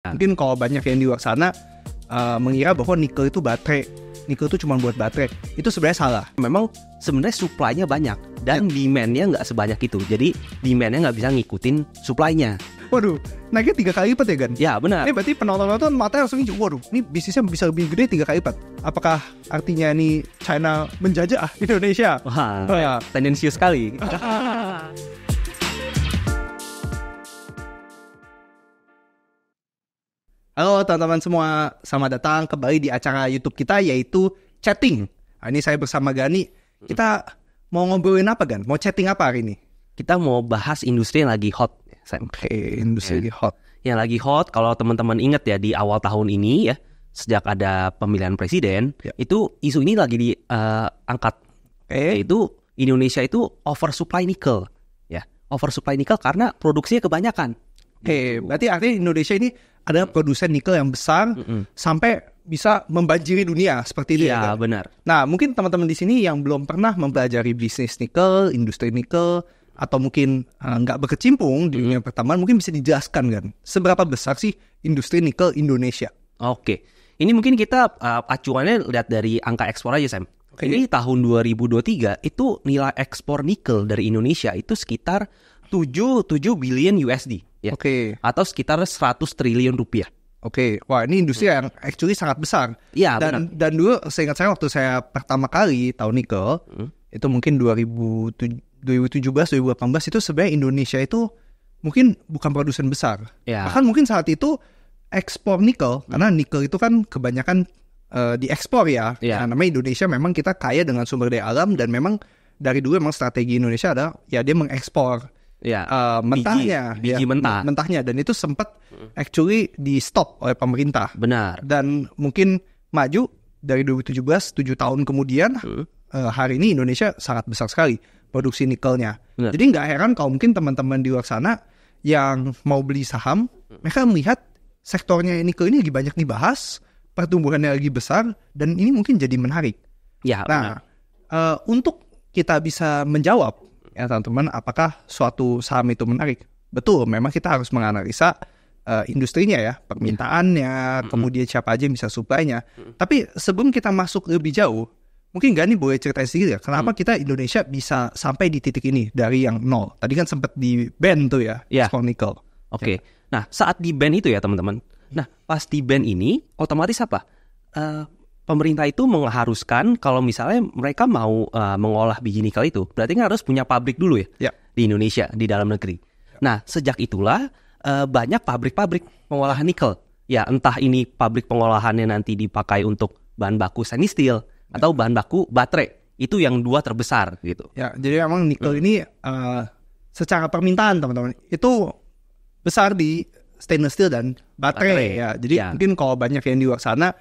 Mungkin kalau banyak yang di luar sana mengira bahwa nikel itu baterai, nikel itu cuma buat baterai. Itu sebenarnya salah. Memang sebenarnya supply-nya banyak dan demand-nya nggak sebanyak itu. Jadi demand-nya nggak bisa ngikutin supply-nya. Waduh, naiknya 3 kali lipat ya Gan? Ya benar. Ini berarti penonton-penonton matanya langsung hijau. Waduh, ini bisnisnya bisa lebih gede 3 kali lipat. Apakah artinya nih China menjajah Indonesia? Wah, ya. tendensius sekali. Halo teman-teman semua, selamat datang kembali di acara YouTube kita yaitu Chatting. Nah, ini saya bersama Gani. Kita mau ngobrolin apa Gan? Mau chatting apa hari ini? Kita mau bahas industri yang lagi hot. Oke, industri lagi hot. Yang lagi hot, kalau teman-teman ingat ya di awal tahun ini ya, sejak ada pemilihan presiden, itu isu ini lagi diangkat. Yaitu Indonesia itu oversupply nikel. Ya, oversupply nikel karena produksinya kebanyakan. Oke, berarti artinya Indonesia ini adalah produsen nikel yang besar sampai bisa membanjiri dunia seperti itu ya. Iya, benar. Nah, mungkin teman-teman di sini yang belum pernah mempelajari bisnis nikel, industri nikel, atau mungkin nggak berkecimpung di dunia pertambangan, mungkin bisa dijelaskan kan, seberapa besar sih industri nikel Indonesia? Oke, ini mungkin kita acuannya lihat dari angka ekspor aja, Sam. Ini tahun 2023 itu nilai ekspor nikel dari Indonesia itu sekitar 7 billion USD. Ya. Atau sekitar 100 triliun rupiah. Wah ini industri yang actually sangat besar. Iya, dan dulu seingat saya waktu saya pertama kali tahu nikel, itu mungkin 2017-2018 itu sebenarnya Indonesia itu mungkin bukan produsen besar. Bahkan mungkin saat itu ekspor nikel, karena nikel itu kan kebanyakan diekspor ya. Nah, namanya Indonesia memang kita kaya dengan sumber daya alam, dan memang dari dulu memang strategi Indonesia ada ya dia mengekspor mentahnya, biji mentahnya, dan itu sempat actually di stop oleh pemerintah. Benar. Dan mungkin maju dari 2017, 7 tahun kemudian, hari ini Indonesia sangat besar sekali produksi nikelnya. Benar. Jadi nggak heran kalau mungkin teman-teman di luar sana yang mau beli saham, mereka melihat sektornya nikel ini lagi banyak dibahas, pertumbuhannya lagi besar, dan ini mungkin jadi menarik. Ya, nah, untuk kita bisa menjawab ya teman-teman, apakah suatu saham itu menarik? Betul, memang kita harus menganalisa industrinya ya, permintaannya, kemudian siapa aja yang bisa supply-nya. Tapi sebelum kita masuk lebih jauh, mungkin Gani boleh ceritain sedikit ya, kenapa kita Indonesia bisa sampai di titik ini dari yang nol? Tadi kan sempat di ban tuh ya, ekspor nikel. Nah saat di ban itu ya teman-teman, nah pas di ban ini otomatis apa? Pemerintah itu mengharuskan kalau misalnya mereka mau mengolah biji nikel itu, berarti kan harus punya pabrik dulu ya di Indonesia, di dalam negeri. Nah, sejak itulah banyak pabrik-pabrik pengolahan nikel. Ya, entah ini pabrik pengolahannya nanti dipakai untuk bahan baku stainless steel atau bahan baku baterai. Itu yang dua terbesar gitu. Ya, jadi memang nikel ini secara permintaan teman-teman itu besar di stainless steel dan baterai. Ya, jadi mungkin kalau banyak yang di luar sana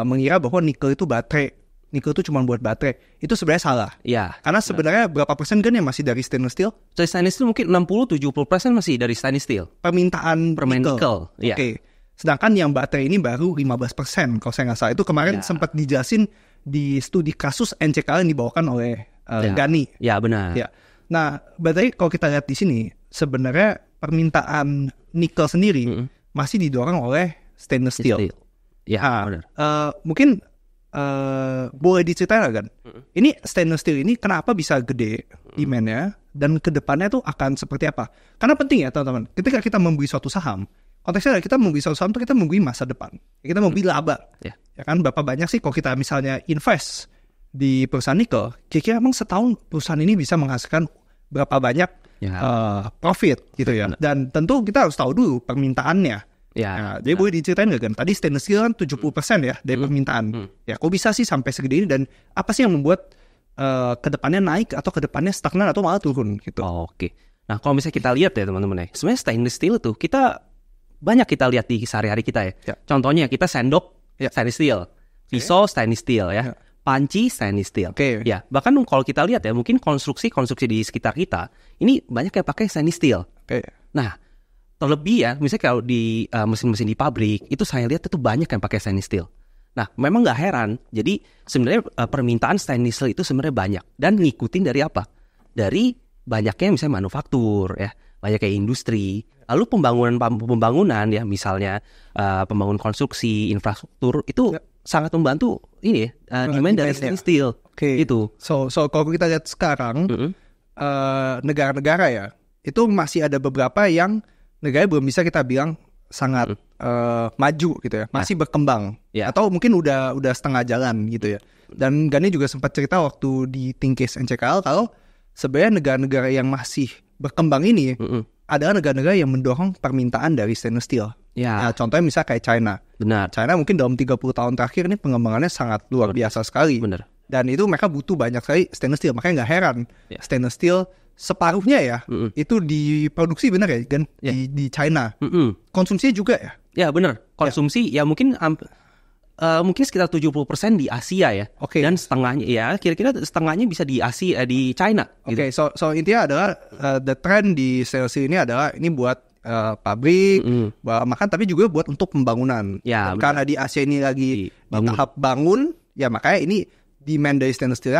mengira bahwa nikel itu baterai, nikel itu cuma buat baterai, itu sebenarnya salah. Karena sebenarnya berapa persen kan yang masih dari stainless steel? Dari stainless steel mungkin 60-70% masih dari stainless steel. Permintaan nikel. Iya. Sedangkan yang baterai ini baru 15%. Kalau saya nggak salah, itu kemarin sempat dijelasin di studi kasus NCKL yang dibawakan oleh Gani. Ya benar. Nah, berarti kalau kita lihat di sini, sebenarnya permintaan nikel sendiri masih didorong oleh stainless steel. Benar. Mungkin boleh diceritain kan? Ini stainless steel ini kenapa bisa gede demand-nya, dan kedepannya tuh akan seperti apa? Karena penting ya teman-teman, ketika kita membeli suatu saham, konteksnya kita membeli suatu saham itu kita membeli masa depan, kita membeli laba. Ya kan, berapa banyak sih kalau kita misalnya invest di perusahaan nikel, kira-kira emang setahun perusahaan ini bisa menghasilkan berapa banyak profit gitu ya. Dan tentu kita harus tahu dulu permintaannya. Jadi boleh diceritain nggak kan? Tadi stainless steel kan 70% ya dari permintaan. Ya, kok bisa sih sampai segede ini, dan apa sih yang membuat kedepannya naik atau kedepannya stagnan atau malah turun gitu? Nah kalau misalnya kita lihat ya teman-teman ya, sebenarnya stainless steel itu kita banyak kita lihat di sehari-hari kita ya. Contohnya kita sendok stainless steel, pisau stainless steel ya, panci stainless steel. Ya, bahkan kalau kita lihat ya, mungkin konstruksi di sekitar kita ini banyak yang pakai stainless steel. Nah, terlebih ya, misalnya kalau di mesin-mesin di pabrik, itu saya lihat itu banyak yang pakai stainless steel. Nah, memang nggak heran. Jadi sebenarnya permintaan stainless steel itu sebenarnya banyak. Dan ngikutin dari apa? Dari banyaknya misalnya manufaktur ya. banyak kayak industri. Lalu pembangunan ya, misalnya pembangunan konstruksi, infrastruktur itu sangat membantu ini demand dari stainless steel. Itu. So kalau kita lihat sekarang negara-negara ya, itu masih ada beberapa yang negara belum bisa kita bilang sangat maju gitu ya, masih berkembang atau mungkin udah setengah jalan gitu ya. Dan Gani juga sempat cerita waktu di Thinkcase NCKL kalau sebenarnya negara-negara yang masih berkembang ini adalah negara-negara yang mendorong permintaan dari stainless steel. Nah, contohnya misalnya kayak China. Benar. China mungkin dalam 30 tahun terakhir ini pengembangannya sangat luar biasa sekali. Benar. Dan itu mereka butuh banyak sekali stainless steel. Makanya nggak heran stainless steel separuhnya ya itu diproduksi benar ya kan di China. Konsumsinya juga ya? Ya benar. Konsumsi ya mungkin sekitar 70% di Asia ya. Dan setengahnya ya kira-kira setengahnya bisa di Asia di China. Gitu. So intinya adalah the trend di stainless steel ini adalah ini buat pabrik, buat makan tapi juga buat untuk pembangunan. Karena di Asia ini lagi di tahap bangun, ya makanya ini demand dari stainless steel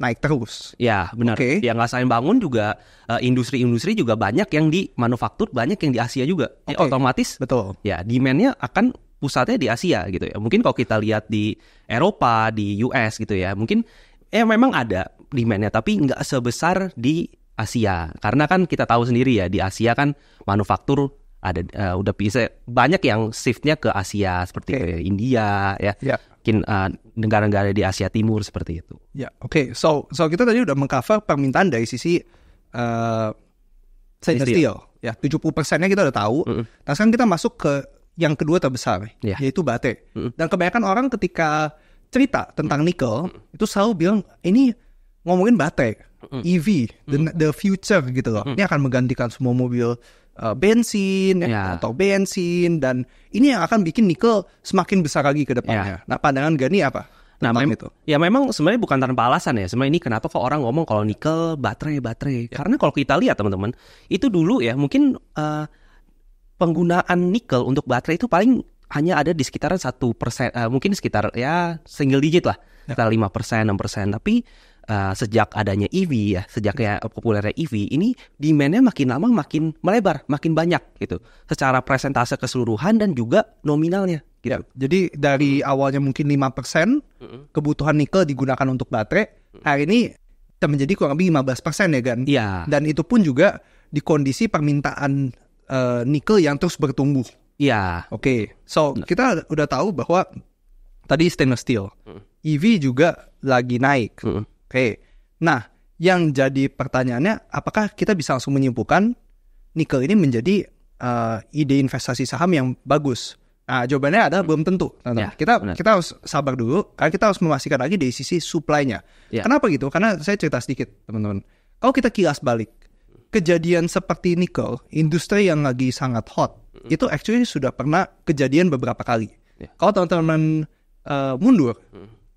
naik terus. Ya benar. Ya nggak selain bangun juga industri-industri juga banyak yang di manufaktur, banyak yang di Asia juga. Otomatis. Betul. Ya demand-nya akan pusatnya di Asia gitu ya. Mungkin kalau kita lihat di Eropa, di US gitu ya, mungkin memang ada demand-nya tapi nggak sebesar di Asia. Karena kan kita tahu sendiri ya di Asia kan manufaktur ada udah bisa banyak yang shift-nya ke Asia seperti ke India ya. Mungkin negara-negara di Asia Timur seperti itu. So kita tadi udah mengcover permintaan dari sisi stainless steel. Ya, 70%-nya kita udah tahu. Nah, sekarang kita masuk ke yang kedua terbesar, yaitu baterai. Dan kebanyakan orang ketika cerita tentang nikel, itu selalu bilang, ini ngomongin baterai, EV, the future gitu loh. Ini akan menggantikan semua mobil bensin atau bensin, dan ini yang akan bikin nikel semakin besar lagi ke depannya. Nah, pandangan Gani apa? Nah, memang sebenarnya bukan tanpa alasan ya. Sebenarnya ini kenapa kok orang ngomong kalau nikel baterai. Karena kalau kita lihat teman-teman, itu dulu ya mungkin penggunaan nikel untuk baterai itu paling hanya ada di sekitaran 1%, mungkin sekitar ya single digit lah, sekitar 5%, 6%. Tapi sejak adanya EV ya, sejak populernya EV, ini demand-nya makin lama makin melebar, makin banyak gitu. Secara persentase keseluruhan dan juga nominalnya. Gitu. Jadi dari awalnya mungkin 5% kebutuhan nikel digunakan untuk baterai, hari ini bisa menjadi kurang lebih 15% ya kan? Dan itu pun juga di kondisi permintaan nikel yang terus bertumbuh. So kita udah tahu bahwa tadi stainless steel, EV juga lagi naik. Nah, yang jadi pertanyaannya, apakah kita bisa langsung menyimpulkan nikel ini menjadi ide investasi saham yang bagus? Nah, jawabannya adalah belum tentu. Kita harus sabar dulu, karena kita harus memastikan lagi dari sisi supply-nya. Kenapa gitu? Karena saya cerita sedikit, teman-teman. Kalau kita kilas balik, kejadian seperti nikel, industri yang lagi sangat hot, itu actually sudah pernah kejadian beberapa kali. Kalau teman-teman mundur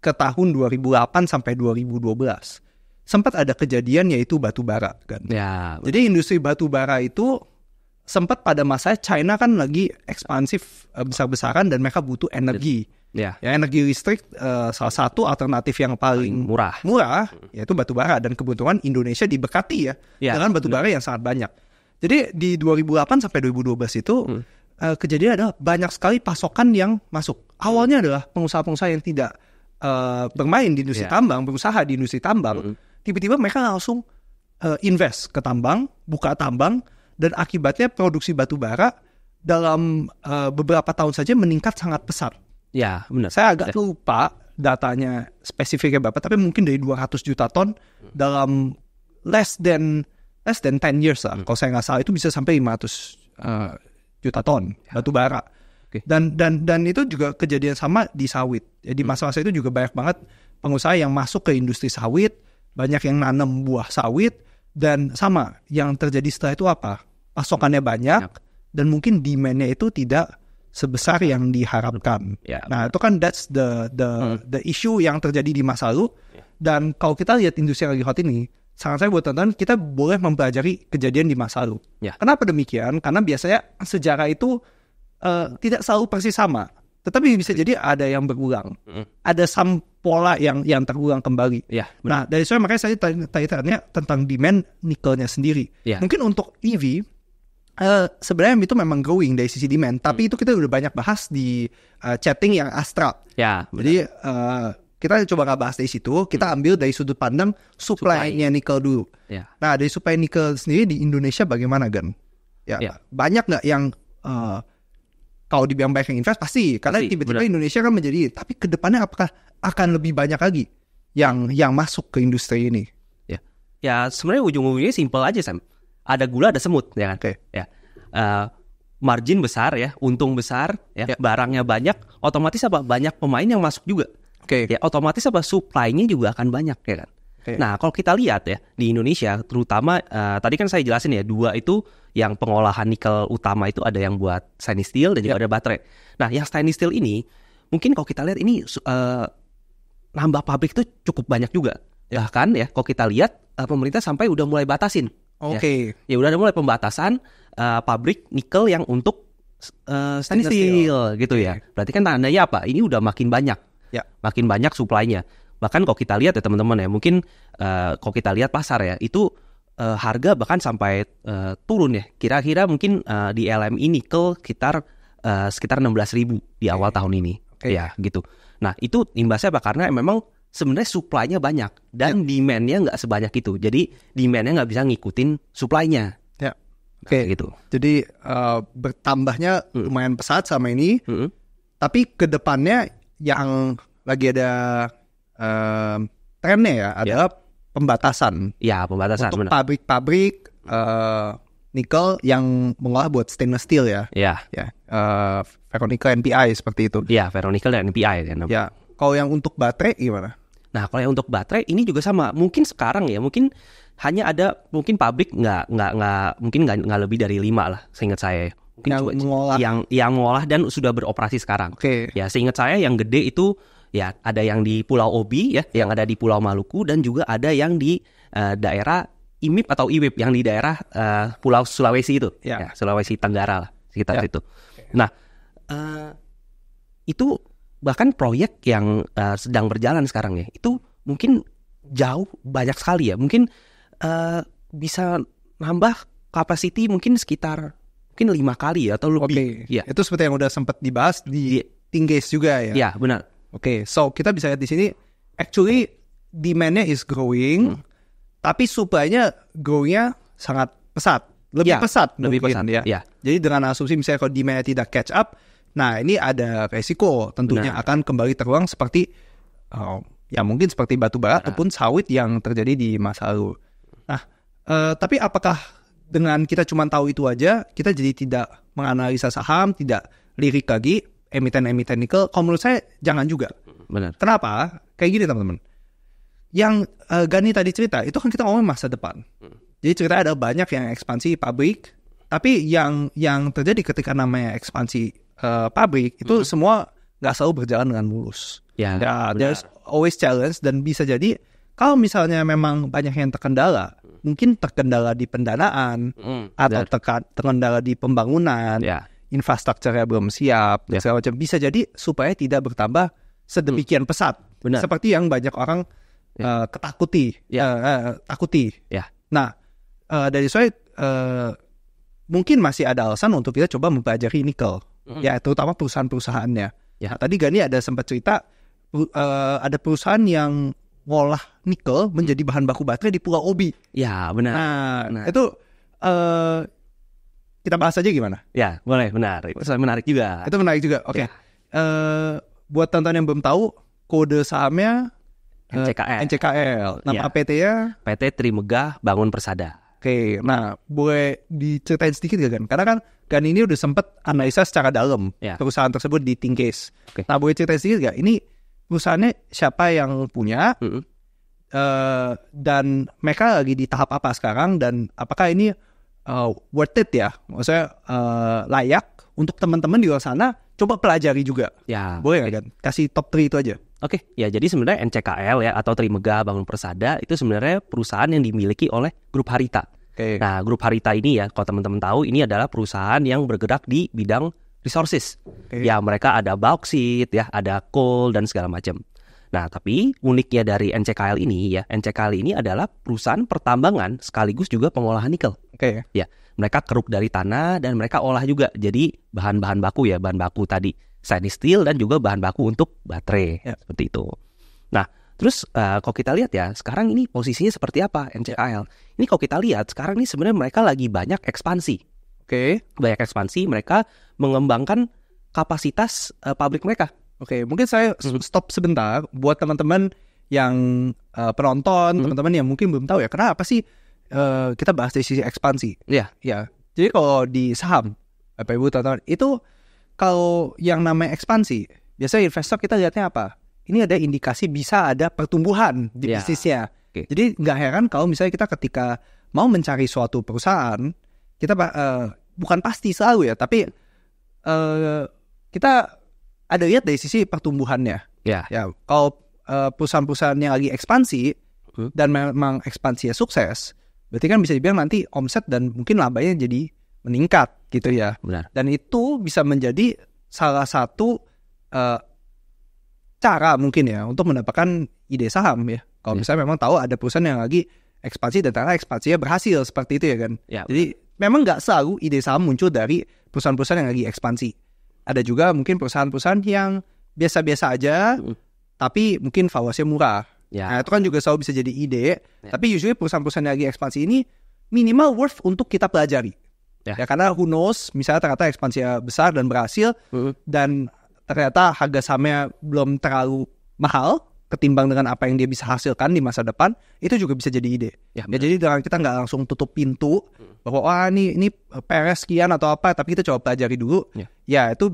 ke tahun 2008 sampai 2012, sempat ada kejadian yaitu batu bara kan. Jadi industri batu bara itu sempat pada masa China kan lagi ekspansif besar-besaran dan mereka butuh energi. Energi listrik salah satu alternatif yang paling murah yaitu batu bara, dan kebetulan Indonesia diberkati dengan batu bara yang sangat banyak. Jadi di 2008 sampai 2012 itu kejadian adalah banyak sekali pasokan yang masuk. Awalnya adalah pengusaha-pengusaha yang tidak bermain di industri tambang, berusaha di industri tambang. Tiba-tiba mereka langsung invest ke tambang, buka tambang, dan akibatnya produksi batu bara dalam beberapa tahun saja meningkat sangat pesat. Benar. Saya agak lupa datanya spesifiknya berapa, tapi mungkin dari 200 juta ton dalam less than 10 years lah. Kalau saya nggak salah itu bisa sampai 500 juta ton batu bara. Dan itu juga kejadian sama di sawit. Jadi masa-masa itu juga banyak banget pengusaha yang masuk ke industri sawit, banyak yang nanam buah sawit, dan sama yang terjadi setelah itu apa? Pasokannya banyak dan mungkin demand-nya itu tidak sebesar yang diharapkan. Nah, itu kan that's the issue yang terjadi di masa lalu. Dan kalau kita lihat industri yang lagi hot ini, saran saya buat teman-teman, kita boleh mempelajari kejadian di masa lalu. Kenapa demikian? Karena biasanya sejarah itu tidak selalu persis sama, tetapi bisa jadi ada yang berulang. Ada pola yang terulang kembali. Nah, dari makanya saya tanya tentang demand nikelnya sendiri. Mungkin untuk EV Sebenarnya itu memang growing dari sisi demand, tapi itu kita udah banyak bahas di chatting yang Astra. Ya, jadi kita coba nggak bahas dari situ, kita ambil dari sudut pandang supply-nya nikel dulu. Ya. Nah, dari supply nikel sendiri di Indonesia bagaimana, Gan? Ya. Banyak nggak yang kalau dibilang banyak yang invest pasti, karena tiba-tiba Indonesia kan menjadi, tapi kedepannya apakah akan lebih banyak lagi yang masuk ke industri ini? Ya sebenarnya ujung-ujungnya simpel aja, Sam. Ada gula, ada semut, ya kan? Ya. Margin besar ya, untung besar, ya. Barangnya banyak, otomatis apa? Banyak pemain yang masuk juga. Ya, otomatis apa? Supply-nya juga akan banyak, ya kan? Nah, kalau kita lihat ya di Indonesia, terutama tadi kan saya jelasin ya, 2 itu yang pengolahan nikel utama itu ada yang buat stainless steel dan juga ada baterai. Nah, yang stainless steel ini mungkin kalau kita lihat ini nambah pabrik itu cukup banyak juga. Bahkan ya, kalau kita lihat pemerintah sampai udah mulai batasin. Ya udah ada mulai pembatasan pabrik nikel yang untuk stainless steel gitu ya. Berarti kan tandanya apa? Ini udah makin banyak. Makin banyak supply-nya. Bahkan kalau kita lihat ya teman-teman ya, mungkin kalau kita lihat pasar ya, itu harga bahkan sampai turun ya. Kira-kira mungkin di LME nikel sekitar 16.000 di awal tahun ini. Ya gitu. Nah itu imbasnya apa? Karena memang sebenarnya supply-nya banyak dan demand-nya nggak sebanyak itu. Jadi demand-nya nggak bisa ngikutin supply-nya. Gitu. Jadi bertambahnya lumayan pesat sama ini. Tapi kedepannya yang lagi ada trennya ya adalah pembatasan. Ya, pembatasan. Untuk pabrik-pabrik nikel yang mengolah buat stainless steel ya. Ferronickel NPI seperti itu. Ya, Ferronickel dan NPI. Ya. Kalau yang untuk baterai gimana? Nah, kalau yang untuk baterai ini juga sama. Mungkin sekarang ya, mungkin hanya ada pabrik nggak lebih dari 5 lah, seingat saya. Mungkin yang mengolah dan sudah beroperasi sekarang. Ya, seingat saya yang gede itu ya ada yang di Pulau Obi ya, yang ada di Pulau Maluku dan juga ada yang di daerah IMIP atau IWIP yang di daerah Pulau Sulawesi itu. Ya, Sulawesi Tenggara lah, sekitar itu. Nah, itu bahkan proyek yang sedang berjalan sekarang ya, itu mungkin jauh banyak sekali ya. Mungkin bisa nambah capacity mungkin sekitar 5 kali atau lebih. Ya. Itu seperti yang udah sempat dibahas di Tinggis juga ya. Ya, benar. So kita bisa lihat di sini actually demand-nya is growing, tapi supply-nya growing-nya sangat pesat. Lebih pesat mungkin. Ya. Jadi dengan asumsi misalnya kalau demand-nya tidak catch up, nah ini ada resiko tentunya akan kembali terulang seperti ya mungkin seperti batu bara ataupun sawit yang terjadi di masa lalu. Nah, tapi apakah dengan kita cuma tahu itu aja, kita jadi tidak menganalisa saham, tidak lirik lagi emiten-emiten nikel? Kalau menurut saya jangan juga. Benar. Kenapa? Kayak gini teman-teman. Yang Gani tadi cerita, itu kan kita ngomongin masa depan. Jadi cerita ada banyak yang ekspansi pabrik, tapi yang terjadi ketika namanya ekspansi pabrik itu semua nggak selalu berjalan dengan mulus. There's always challenge, dan bisa jadi kalau misalnya memang banyak yang terkendala, mungkin terkendala di pendanaan atau terkendala di pembangunan, infrastrukturnya belum siap, dan segala macam. Bisa jadi supaya tidak bertambah sedemikian pesat, seperti yang banyak orang takuti. Nah, dari saya mungkin masih ada alasan untuk kita coba mempelajari nikel, ya terutama perusahaan-perusahaannya. Nah, tadi Gani ada sempat cerita ada perusahaan yang ngolah nikel menjadi bahan baku baterai di Pulau Obi. Ya, benar. Nah, itu kita bahas aja gimana? Ya, boleh, benar. Itu menarik juga. Itu menarik juga. Oke. Buat teman-teman yang belum tahu, kode sahamnya NCKL. Nama PT-nya? PT Trimegah Bangun Persada. Oke. Nah, boleh diceritain sedikit gak, Gan? Karena kan Gan ini udah sempet analisa secara dalam perusahaan tersebut di Tinggis. Nah, boleh ceritain sedikit gak? Ini perusahaannya siapa yang punya? Dan mereka lagi di tahap apa sekarang? Dan apakah ini worth it ya? Maksudnya layak untuk teman-teman di luar sana coba pelajari juga. Ya, boleh nggak, Gan? Kasih top 3 itu aja. Oke, ya jadi sebenarnya NCKL ya atau Trimegah Bangun Persada itu sebenarnya perusahaan yang dimiliki oleh Grup Harita. Nah, Grup Harita ini ya, kalau teman-teman tahu, ini adalah perusahaan yang bergerak di bidang resources. Ya, mereka ada bauxite, ya, ada coal dan segala macam. Nah, tapi uniknya dari NCKL ini ya, NCKL ini adalah perusahaan pertambangan sekaligus juga pengolahan nikel. Ya. mereka keruk dari tanah dan mereka olah juga jadi bahan-bahan baku ya, bahan baku tadi stainless steel dan juga bahan baku untuk baterai seperti itu. Nah, terus kalau kita lihat ya sekarang ini posisinya seperti apa NCKL? Ini kalau kita lihat sekarang ini sebenarnya mereka lagi banyak ekspansi. Banyak ekspansi, mereka mengembangkan kapasitas pabrik mereka. Mungkin saya stop sebentar buat teman-teman yang penonton, teman-teman yang mungkin belum tahu ya kenapa sih kita bahas dari sisi ekspansi. Ya. Jadi kalau di saham, Bapak Ibu teman-teman, itu kalau yang namanya ekspansi, biasanya investor kita lihatnya apa? Ini ada indikasi bisa ada pertumbuhan di bisnisnya. Jadi nggak heran kalau misalnya kita ketika mau mencari suatu perusahaan, kita bukan pasti selalu ya, tapi kita ada lihat dari sisi pertumbuhannya. Ya, kalau perusahaan-perusahaan yang lagi ekspansi dan memang ekspansinya sukses, berarti kan bisa dibilang nanti omset dan mungkin labanya jadi meningkat gitu ya. Benar. Dan itu bisa menjadi salah satu cara mungkin ya untuk mendapatkan ide saham ya. Kalau misalnya memang tahu ada perusahaan yang lagi ekspansi dan ternyata ekspansinya berhasil seperti itu ya kan. Jadi memang nggak selalu ide saham muncul dari perusahaan-perusahaan yang lagi ekspansi. Ada juga mungkin perusahaan-perusahaan yang biasa-biasa aja, tapi mungkin valuasinya murah. Nah, itu kan juga selalu bisa jadi ide. Tapi usually perusahaan-perusahaan yang lagi ekspansi ini minimal worth untuk kita pelajari. Ya karena who knows, misalnya ternyata ekspansinya besar dan berhasil, dan ternyata harga sahamnya belum terlalu mahal ketimbang dengan apa yang dia bisa hasilkan di masa depan, itu juga bisa jadi ide. Jadi kita nggak langsung tutup pintu bahwa ini peres sekian atau apa, tapi kita coba pelajari dulu. Ya itu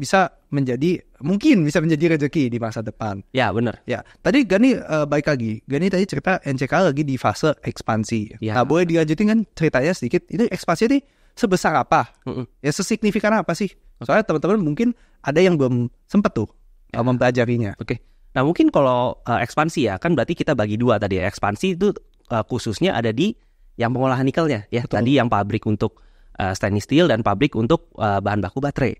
mungkin bisa menjadi rezeki di masa depan. Ya benar. Ya tadi Gani baik lagi. Gani tadi cerita NCK lagi di fase ekspansi. Nah boleh dilanjutin kan ceritanya sedikit. Itu ekspansi ini sebesar apa? Ya sesignifikan apa sih? Soalnya teman-teman mungkin ada yang belum sempat tuh mempelajarinya. Nah mungkin kalau ekspansi ya kan berarti kita bagi dua tadi ya. Ekspansi itu khususnya ada di yang pengolahan nikelnya ya. Betul. Tadi yang pabrik untuk stainless steel dan pabrik untuk bahan baku baterai.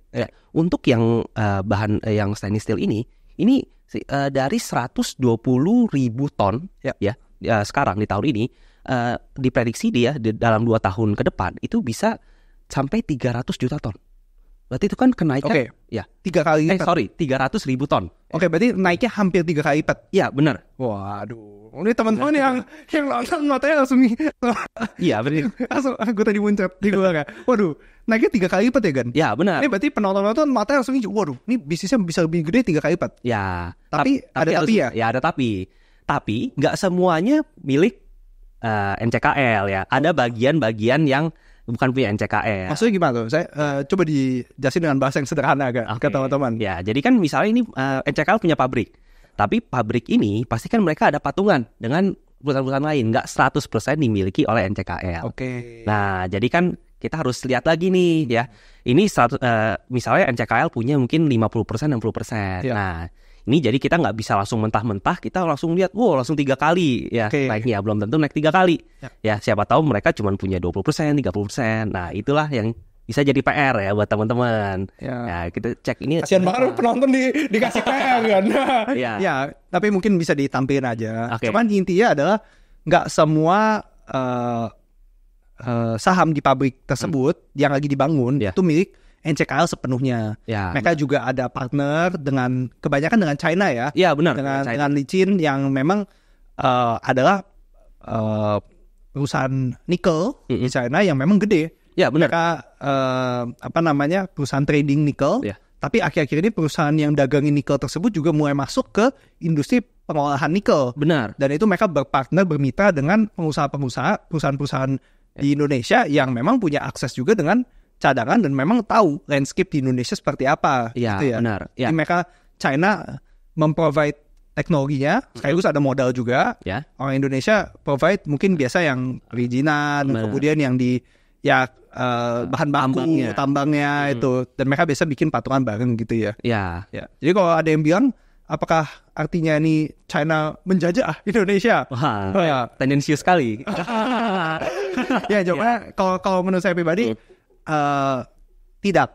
Untuk yang bahan yang stainless steel ini dari 120.000 ton ya sekarang di tahun ini diprediksi dia dalam 2 tahun ke depan itu bisa sampai 300 juta ton. Berarti itu kan kenaikan 3 kali lipat. 300.000 ton. Berarti naiknya hampir 3 kali lipat. Iya, benar. Waduh. Ini teman-teman yang nonton matanya langsung iya, benar. Langsung gue tadi muncrat di luar ya. Waduh, naiknya 3 kali lipat ya, Gan? Iya, benar. Ini berarti penonton matanya langsung waduh, ini bisnisnya bisa lebih gede 3 kali lipat. Ya. Tapi ada tapi ya? Ya, ada tapi. Tapi nggak semuanya milik NCKL ya. Ada bagian-bagian yang bukan punya NCKL. Maksudnya gimana tuh? Saya coba dijelasin dengan bahasa yang sederhana ke teman-teman. Ya, jadi kan misalnya ini NCKL punya pabrik. Tapi pabrik ini pasti kan mereka ada patungan dengan perusahaan-perusahaan lain. Nggak 100% dimiliki oleh NCKL. Nah, jadi kan kita harus lihat lagi nih ya. Ini misalnya NCKL punya mungkin 50%, 60%. Nah, ini jadi kita nggak bisa langsung mentah-mentah, kita langsung lihat, langsung 3 kali ya naiknya, belum tentu naik 3 kali. Ya siapa tahu mereka cuma punya 20%, 30%. Nah itulah yang bisa jadi PR ya buat teman-teman. Ya kita cek ini. Kasian banget penonton dikasih PR kan. Ya, tapi mungkin bisa ditampilin aja. Cuman intinya adalah nggak semua saham di pabrik tersebut yang lagi dibangun itu milik NCKL sepenuhnya. Mereka juga ada partner kebanyakan dengan China ya. Iya benar. Dengan Lichin yang memang adalah perusahaan nikel di China yang memang gede. Ya benar. Mereka perusahaan trading nikel. Tapi akhir-akhir ini perusahaan yang dagangin nikel tersebut juga mulai masuk ke industri pengolahan nikel. Benar. Dan itu mereka bermitra dengan perusahaan-perusahaan di Indonesia yang memang punya akses juga dengan cadangan dan memang tahu landscape di Indonesia seperti apa. Iya, gitu ya. Benar. Jadi mereka China memprovide teknologinya, sekaligus ada modal juga. Orang Indonesia provide mungkin biasa yang perizinan, kemudian yang di bahan baku, tambangnya itu, dan mereka biasa bikin patungan bareng gitu ya. Jadi kalau ada yang bilang, apakah artinya ini China menjajah Indonesia? Wah, tendensius sekali. Jawabnya kalau menurut saya pribadi tidak.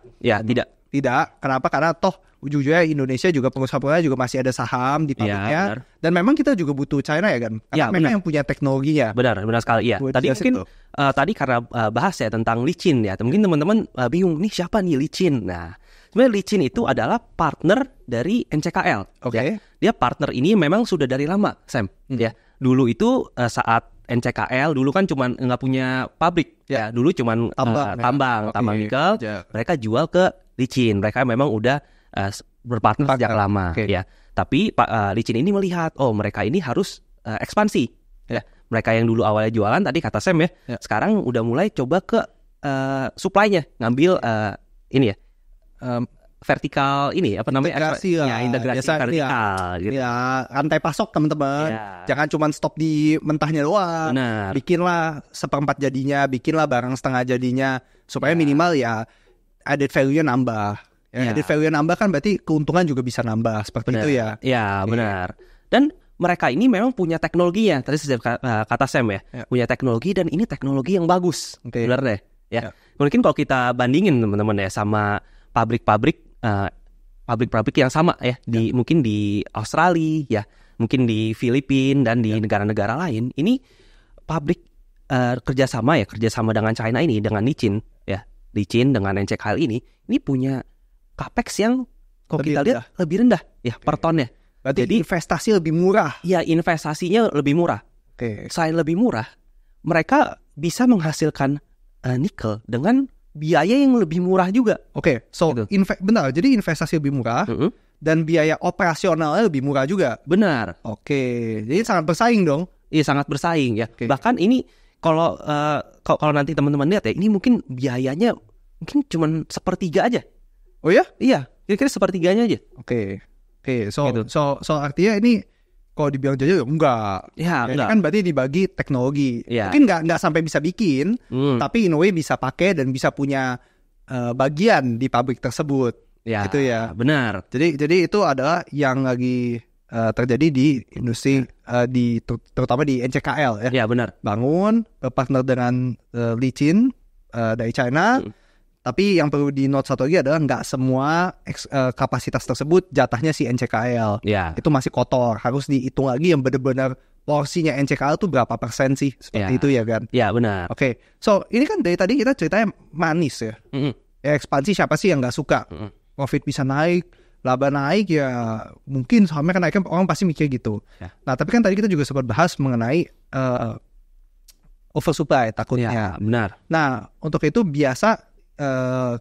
Tidak. Kenapa? Karena toh ujung-ujungnya Indonesia juga pengusaha-pengusaha juga masih ada saham di pabriknya. Dan memang kita juga butuh China ya kan? Karena memang yang punya teknologinya. Benar sekali ya. Tadi mungkin tadi karena bahas ya tentang licin ya. Mungkin teman-teman bingung nih siapa nih licin. Nah, sebenarnya licin itu adalah partner dari NCKL. Oke. Dia partner ini memang sudah dari lama, Sam. Ya, dulu itu saat NCKL dulu kan cuman nggak punya pabrik ya. Dulu cuman tambang nikel. Mereka jual ke licin. Mereka memang udah berpartner sejak lama ya. Tapi licin ini melihat mereka ini harus ekspansi ya. Mereka yang dulu awalnya jualan tadi kata Sam ya. Sekarang udah mulai coba ke supply-nya, ngambil ini ya. Vertikal ini apa namanya integrasi lah. Integrasi vertikal gitu. Ya, rantai pasok teman-teman. Jangan cuma stop di mentahnya doang. Benar. Bikinlah 1/4 jadinya, bikinlah barang setengah jadinya supaya minimal ya added value-nya nambah. Added value-nya nambah kan berarti keuntungan juga bisa nambah seperti itu ya. Iya, benar. Dan mereka ini memang punya teknologinya. Tadi saya kata Sam ya, punya teknologi dan ini teknologi yang bagus. Benar deh. Ya. Mungkin kalau kita bandingin teman-teman ya sama pabrik-pabrik yang sama ya mungkin di Australia ya, mungkin di Filipina dan di negara-negara lain. Ini pabrik kerjasama dengan China ini, dengan Licin dengan NCKL ini punya capex yang kalau kita lihat lebih rendah ya per tonnya. Berarti jadi investasi lebih murah. Ya, investasinya lebih murah. Selain lebih murah, mereka bisa menghasilkan nikel dengan biaya yang lebih murah juga. So benar. Jadi investasi lebih murah dan biaya operasionalnya lebih murah juga. Benar. Jadi sangat bersaing dong. Iya, sangat bersaing ya. Bahkan ini kalau nanti teman-teman lihat ya, ini mungkin biayanya mungkin cuma 1/3 aja. Oh ya? Iya, kira-kira 1/3 aja. So artinya ini kalau dibilang jajal enggak. Ya, enggak. Kan berarti dibagi teknologi. Mungkin enggak sampai bisa bikin, tapi in a way bisa pakai dan bisa punya bagian di pabrik tersebut. Gitu ya. Benar. Jadi itu adalah yang lagi terjadi di industri terutama di NCKL ya. Ya, benar. Bangun berpartner dengan Licin dari China. Tapi yang perlu di note satu lagi adalah nggak semua kapasitas tersebut jatahnya si NCKL. Itu masih kotor. Harus dihitung lagi yang benar-benar porsinya NCKL tuh berapa persen sih. Seperti itu ya kan? Ya, benar. So ini kan dari tadi kita ceritanya manis ya. Ekspansi siapa sih yang nggak suka? Profit bisa naik, laba naik ya mungkin sahamnya kan naik, orang pasti mikir gitu. Nah tapi kan tadi kita juga sempat bahas mengenai oversupply takutnya. Benar. Nah untuk itu biasa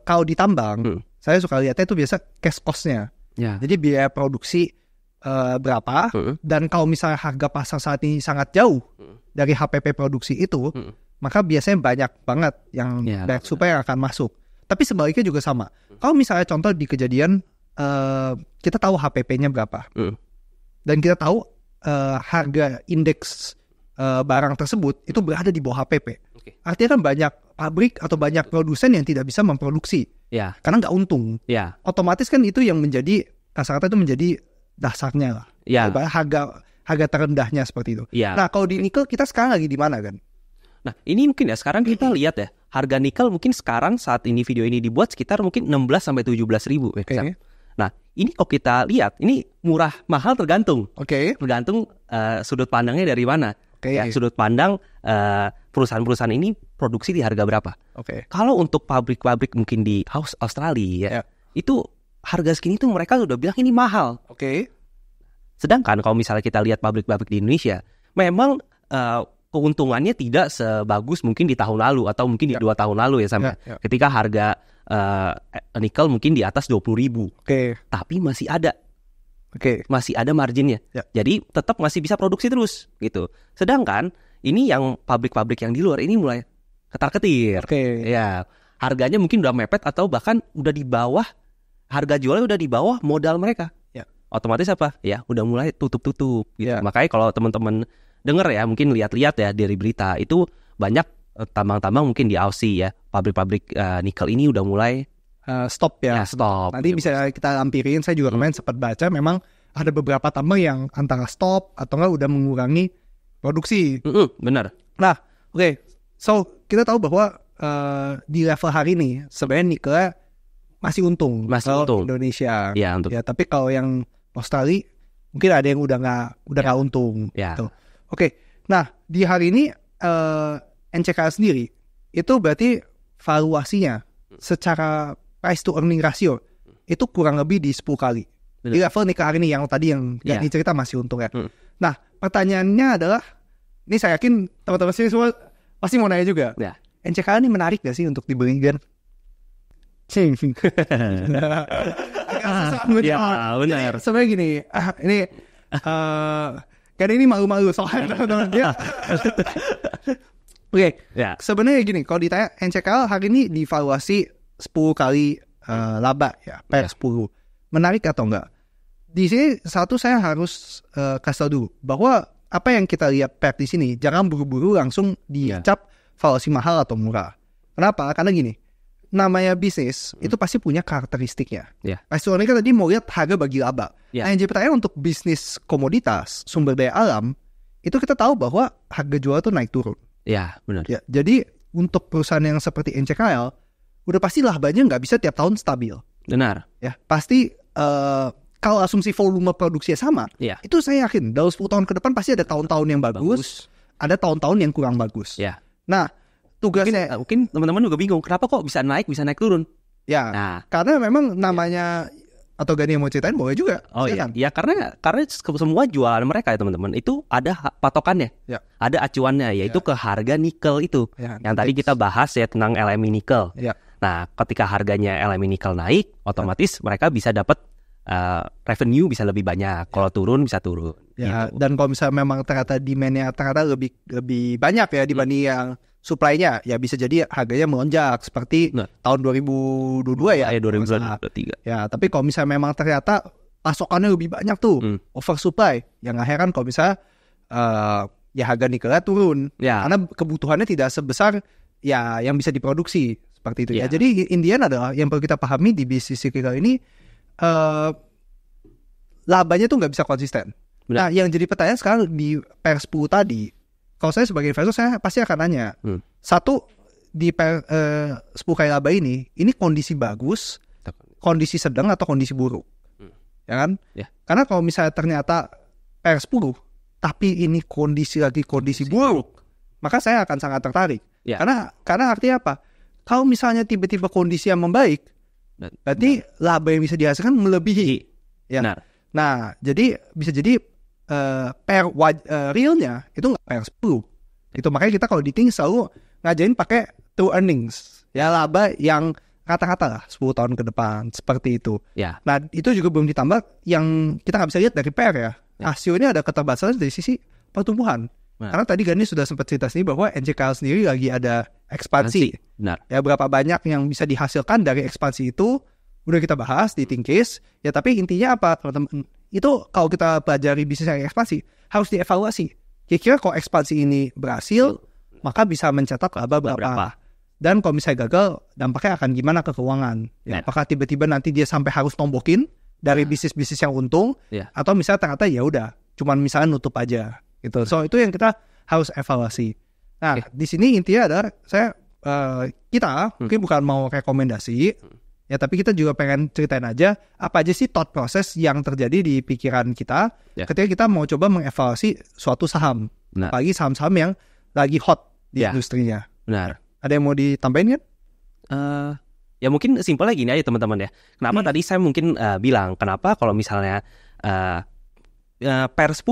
kalau ditambang, saya suka lihatnya itu biasa cash cost-nya. Jadi biaya produksi berapa, dan kalau misalnya harga pasar saat ini sangat jauh dari HPP produksi itu, maka biasanya banyak banget yang banyak supply yang akan masuk. Tapi sebaliknya juga sama. Kalau misalnya contoh di kejadian kita tahu HPP-nya berapa, dan kita tahu harga indeks barang tersebut itu berada di bawah HPP. Artinya kan banyak pabrik atau banyak produsen yang tidak bisa memproduksi karena nggak untung. Otomatis kan itu yang menjadi kasarnya itu menjadi dasarnya lah. Harga terendahnya seperti itu. Nah kalau di nikel kita sekarang lagi di mana kan? Nah ini mungkin ya sekarang kita lihat ya harga nikel mungkin sekarang saat ini video ini dibuat sekitar mungkin 16 sampai 17 ribu. Nah ini kalau kita lihat ini murah mahal tergantung. Tergantung sudut pandangnya dari mana. Sudut pandang perusahaan-perusahaan ini produksi di harga berapa. Kalau untuk pabrik-pabrik mungkin di Australia itu harga segini tuh mereka udah bilang ini mahal. Sedangkan kalau misalnya kita lihat pabrik-pabrik di Indonesia, memang keuntungannya tidak sebagus mungkin di tahun lalu atau mungkin di 2 tahun lalu ya sampai ketika harga nikel mungkin di atas 20.000. Tapi masih ada. Masih ada marginnya. Jadi tetap masih bisa produksi terus gitu. Sedangkan ini yang pabrik-pabrik yang di luar ini mulai ketar-ketir. Ya, harganya mungkin udah mepet atau bahkan udah di bawah harga jualnya udah di bawah modal mereka. Otomatis apa? Ya, udah mulai tutup-tutup gitu. Makanya kalau teman-teman dengar ya, mungkin lihat-lihat ya dari berita itu banyak tambang-tambang mungkin di Aussie ya, pabrik-pabrik nikel ini udah mulai stop ya. Stop. Nanti bisa kita lampirin. Saya juga kemarin sempat baca memang ada beberapa tambang yang antara stop atau enggak udah mengurangi produksi. Benar. Nah, so kita tahu bahwa di level hari ini sebenarnya nikel masih untung. Kalau Indonesia. Ya, untuk. Ya, tapi kalau yang Australia mungkin ada yang udah nggak untung. Ya. Gitu. Oke. Nah, di hari ini NCKL sendiri itu berarti valuasinya secara price to earning ratio itu kurang lebih di 10 kali. Di level nih ke hari ini yang tadi yang Gani cerita masih untung ya. Nah, pertanyaannya adalah, ini saya yakin teman-teman sini semua pasti mau nanya juga. NCKL ini menarik gak sih untuk dibeli, Gan? Benar. Sebenarnya gini, ini kan ini malu-malu soalnya teman-teman dia. Oke. Sebenarnya gini, kalau ditanya NCKL hari ini divaluasi 10 kali laba ya, per 10. Menarik atau enggak? Di sini satu saya harus kasih tahu dulu bahwa apa yang kita lihat per di sini jangan buru-buru langsung dicap valuasi mahal atau murah. Kenapa? Karena gini, namanya bisnis itu pasti punya karakteristiknya. Pasti orang kan tadi mau lihat harga bagi laba. Nah, yang jadi pertanyaan untuk bisnis komoditas sumber daya alam itu kita tahu bahwa harga jual itu naik turun. Ya, benar. Ya, jadi untuk perusahaan yang seperti NCKL udah pasti labanya nggak bisa tiap tahun stabil. Benar. Ya, pasti kalau asumsi volume produksinya sama, itu saya yakin dalam 10 tahun ke depan pasti ada tahun-tahun yang bagus, ada tahun-tahun yang kurang bagus. Nah, tugasnya mungkin teman-teman juga bingung kenapa kok bisa naik turun. Karena memang namanya atau Gani yang mau ceritain boleh juga. Karena semua jualan mereka ya teman-teman itu ada patokannya, ada acuannya yaitu ke harga nikel itu. Yang tadi kita bahas ya tentang LME nikel. Nah, ketika harganya LME nikel naik, otomatis mereka bisa dapat revenue bisa lebih banyak. Kalau turun bisa turun. Gitu. Dan kalau misalnya memang ternyata demand-nya ternyata lebih banyak ya dibanding yang supply-nya, ya bisa jadi harganya melonjak seperti tahun 2022 ya. 2023. Ya, tapi kalau misalnya memang ternyata pasokannya lebih banyak tuh, oversupply, yang nggak heran kalau misalnya ya harga nikelnya turun. Karena kebutuhannya tidak sebesar ya yang bisa diproduksi seperti itu. Ya, jadi intinya adalah yang perlu kita pahami di bisnis cyclical ini labanya tuh nggak bisa konsisten. Nah, yang jadi pertanyaan sekarang di per 10 tadi, kalau saya sebagai investor saya pasti akan nanya, satu di per 10 kali laba ini kondisi bagus, kondisi sedang atau kondisi buruk, ya kan? Karena kalau misalnya ternyata per 10 tapi ini kondisi buruk, maka saya akan sangat tertarik. Karena artinya apa? Kalau misalnya tiba-tiba kondisi yang membaik, berarti laba yang bisa dihasilkan melebihi. Nah, jadi bisa jadi realnya itu nggak per 10. Itu makanya kita kalau di Think selalu ngajarin pakai true earnings. Ya, laba yang kata-kata lah 10 tahun ke depan seperti itu. Nah, itu juga belum ditambah yang kita nggak bisa lihat dari PR ya. Hasilnya ada keterbatasan dari sisi pertumbuhan. Karena tadi Gani sudah sempat cerita sendiri bahwa NCKL sendiri lagi ada ekspansi. Ya, berapa banyak yang bisa dihasilkan dari ekspansi itu udah kita bahas di Think Case. Ya, tapi intinya apa teman-teman? Itu kalau kita pelajari bisnis yang ekspansi harus dievaluasi. Kira-kira kalau ekspansi ini berhasil, maka bisa mencetak laba berapa. Dan kalau misalnya gagal, dampaknya akan gimana ke keuangan? Apakah tiba-tiba nanti dia sampai harus tombokin dari bisnis-bisnis yang untung, atau misalnya ternyata ya udah, cuman misalnya nutup aja gitu. So itu yang kita harus evaluasi. Nah, di sini intinya adalah kita mungkin bukan mau rekomendasi, ya tapi kita juga pengen ceritain aja apa aja sih thought process yang terjadi di pikiran kita ketika kita mau coba mengevaluasi suatu saham, apalagi saham-saham yang lagi hot di industrinya. Ada yang mau ditambahin kan? Ya mungkin simpelnya gini aja teman-teman ya. Kenapa tadi saya mungkin bilang kenapa kalau misalnya per 10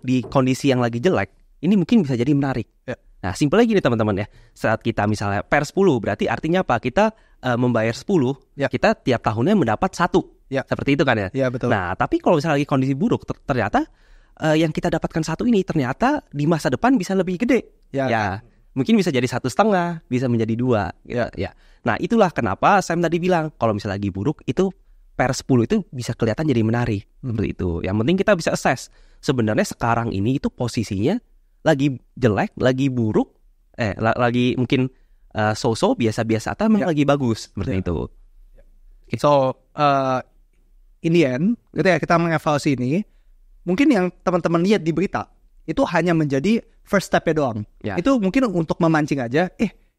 di kondisi yang lagi jelek ini mungkin bisa jadi menarik. Nah, simpelnya gini teman-teman ya. Saat kita misalnya per 10 berarti artinya apa? Kita membayar 10, kita tiap tahunnya mendapat 1. Seperti itu kan ya? Betul. Nah, tapi kalau misalnya lagi kondisi buruk ternyata yang kita dapatkan 1 ini ternyata di masa depan bisa lebih gede. Mungkin bisa jadi 1,5, bisa menjadi 2. Nah, itulah kenapa Sam tadi bilang kalau misalnya lagi buruk itu per 10 itu bisa kelihatan jadi menarik. Seperti itu. Yang penting kita bisa assess sebenarnya sekarang ini itu posisinya lagi jelek, lagi buruk, lagi mungkin so-so, biasa-biasa atau memang lagi bagus seperti itu. So in the end, ketika kita mengevaluasi ini, mungkin yang teman-teman lihat di berita itu hanya menjadi first step-nya doang. Itu mungkin untuk memancing aja.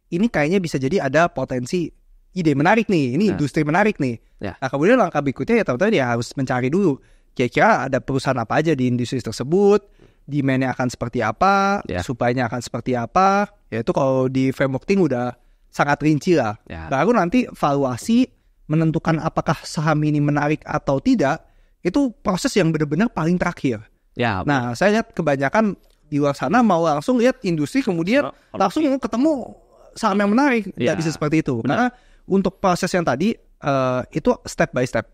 Ini kayaknya bisa jadi ada potensi ide menarik nih, ini industri menarik nih. Nah kemudian langkah berikutnya ya teman-teman ya harus mencari dulu kira-kira ada perusahaan apa aja di industri tersebut, demand-nya akan seperti apa, supply-nya akan seperti apa. Ya itu kalau di framework Think udah sangat rinci lah. Baru nanti valuasi menentukan apakah saham ini menarik atau tidak, itu proses yang benar-benar paling terakhir. Nah saya lihat kebanyakan di luar sana mau langsung lihat industri kemudian langsung ketemu saham yang menarik. Tidak bisa seperti itu. Karena untuk proses yang tadi itu step by step.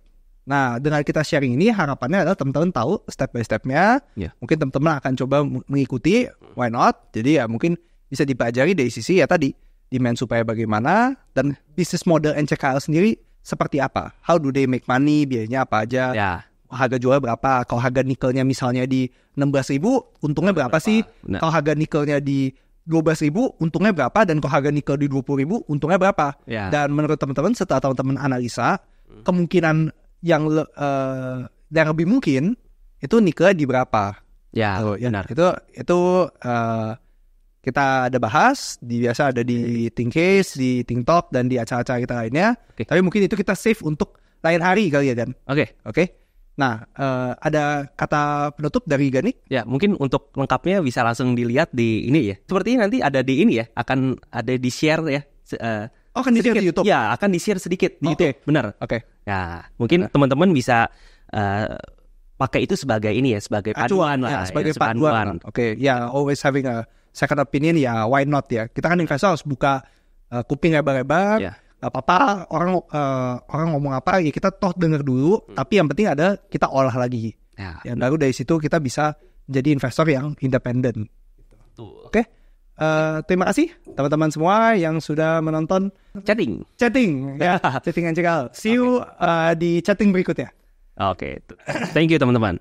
Nah dengan kita sharing ini harapannya adalah teman-teman tahu step by stepnya. Mungkin teman-teman akan coba mengikuti, why not? Jadi ya mungkin bisa dipelajari dari sisi ya tadi demand supaya bagaimana, dan business model NCKL sendiri seperti apa. How do they make money, biayanya apa aja, harga jual berapa. Kalau harga nikelnya misalnya di 16.000, untungnya berapa sih? Kalau harga nikelnya di 12.000, untungnya berapa? Dan kalau harga nikel di 20.000, untungnya berapa? Dan menurut teman-teman, setelah teman-teman analisa, kemungkinan yang lebih mungkin itu nikelnya di berapa? Benar. Itu kita ada bahas, biasa ada di Thinkcase, di Think Talk, dan di acara-acara kita lainnya. Tapi mungkin itu kita save untuk lain hari kali ya, Dan. Oke. Nah, ada kata penutup dari Ganik? Ya, mungkin untuk lengkapnya bisa langsung dilihat di ini ya. Sepertinya nanti ada di ini ya, akan ada di share ya. Akan di share di YouTube? Ya, akan di share sedikit di YouTube. Benar. Ya, mungkin teman-teman bisa pakai itu sebagai ini ya, sebagai paduan lah. Sebagai paduan. Ya, always having a second opinion ya, why not ya. Kita kan investor harus buka kuping lebar-lebar. Gak apa-apa orang ngomong apa ya kita toh denger dulu, tapi yang penting ada kita olah lagi. Yang baru dari situ kita bisa jadi investor yang independen. Oke. Terima kasih teman-teman semua yang sudah menonton chatting ya, chatting NCKL. See you di chatting berikutnya. Thank you teman-teman.